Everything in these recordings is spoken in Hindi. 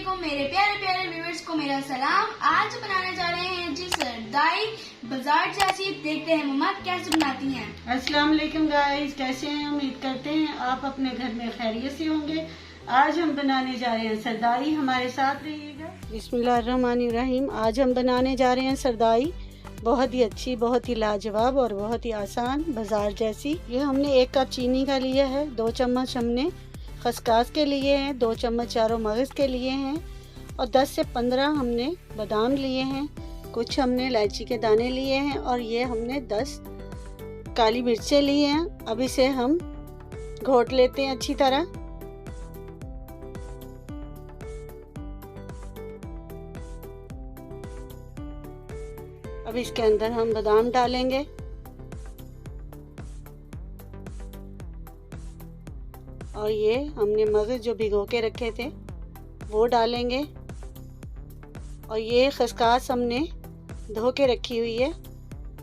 वालेकुम मेरे प्यारे प्यारे व्यूअर्स को मेरा सलाम। आज बनाने जा रहे हैं जी सरदाई बाजार जैसी। देखते हैं मम्मा कैसे बनाती हैं। अस्सलाम वालेकुम गाइस, कैसे हैं? उम्मीद करते हैं आप अपने घर में खैरियत से होंगे। आज हम बनाने जा रहे हैं सरदाई, हमारे साथ रहिएगा। बिस्मिल्लाहिर्रहमानिर्रहीम। आज हम बनाने जा रहे हैं सरदाई, बहुत ही अच्छी, बहुत ही लाजवाब और बहुत ही आसान बाजार जैसी। ये हमने 1 कप चीनी का लिया है, 2 चम्मच हमने खसकास के लिए हैं, 2 चम्मच चारों मगज के लिए हैं और 10 से 15 हमने बादाम लिए हैं, कुछ हमने इलायची के दाने लिए हैं और ये हमने 10 काली मिर्चें ली हैं। अब इसे हम घोट लेते हैं अच्छी तरह। अब इसके अंदर हम बादाम डालेंगे और ये हमने मगज जो भिगो के रखे थे वो डालेंगे और ये खसकास हमने धो के रखी हुई है,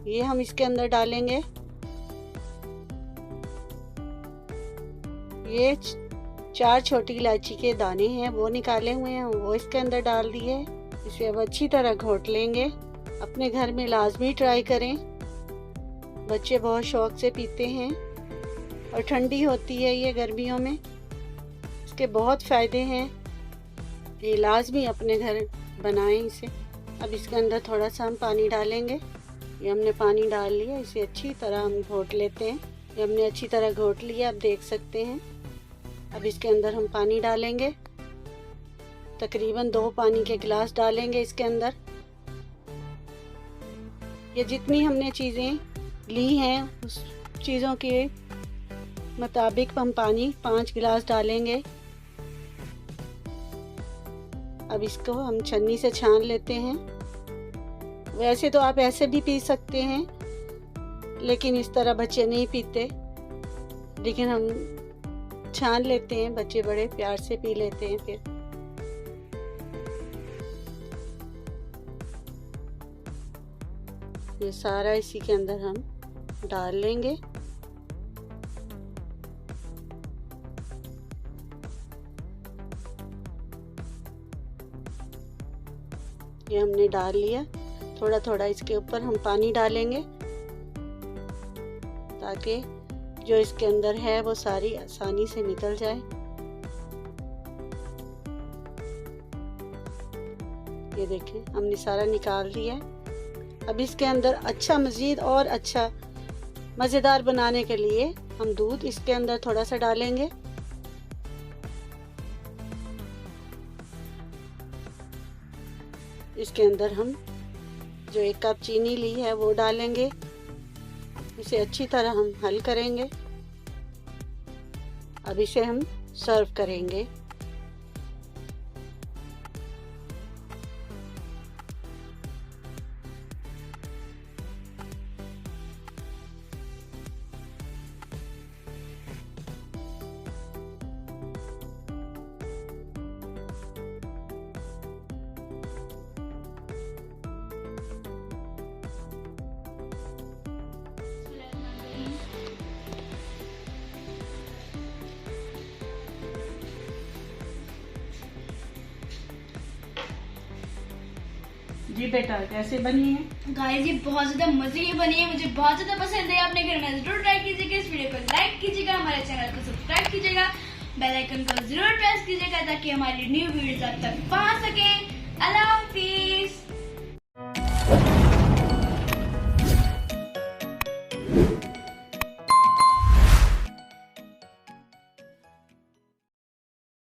ये हम इसके अंदर डालेंगे। ये 4 छोटी इलायची के दाने हैं वो निकाले हुए हैं, वो इसके अंदर डाल दिए। इसे अब अच्छी तरह घोट लेंगे। अपने घर में लाजमी ट्राई करें, बच्चे बहुत शौक से पीते हैं और ठंडी होती है ये गर्मियों में, इसके बहुत फ़ायदे हैं। ये लाजमी अपने घर बनाएं इसे। अब इसके अंदर थोड़ा सा हम पानी डालेंगे। ये हमने पानी डाल लिया, इसे अच्छी तरह हम घोट लेते हैं। ये हमने अच्छी तरह घोट लिया, आप देख सकते हैं। अब इसके अंदर हम पानी डालेंगे, तकरीबन 2 पानी के गिलास डालेंगे इसके अंदर। ये जितनी हमने चीज़ें ली हैं उस चीज़ों के मुताबिक हम पानी 5 गिलास डालेंगे। अब इसको हम छन्नी से छान लेते हैं। वैसे तो आप ऐसे भी पी सकते हैं, लेकिन इस तरह बच्चे नहीं पीते, लेकिन हम छान लेते हैं, बच्चे बड़े प्यार से पी लेते हैं। फिर ये सारा इसी के अंदर हम डाल लेंगे। ये हमने डाल लिया। थोड़ा थोड़ा इसके ऊपर हम पानी डालेंगे ताकि जो इसके अंदर है वो सारी आसानी से निकल जाए। ये देखें, हमने सारा निकाल दिया है। अब इसके अंदर अच्छा, मज़ीद और अच्छा मज़ेदार बनाने के लिए हम दूध इसके अंदर थोड़ा सा डालेंगे। इसके अंदर हम जो 1 कप चीनी ली है वो डालेंगे। इसे अच्छी तरह हम हल करेंगे। अब इसे हम सर्व करेंगे। जी बेटा, कैसे बनी है? गाइस ये बहुत ज्यादा मजे की बनी है, मुझे बहुत ज्यादा पसंद है। आपने घर में जरूर ट्राई कीजिएगा। इस वीडियो को लाइक कीजिएगा, हमारे चैनल को सब्सक्राइब कीजिएगा, बेल आइकन को जरूर प्रेस कीजिएगा ताकि हमारी न्यू वीडियोस आप तक पहुंच सके। अल्लाह हाफिज।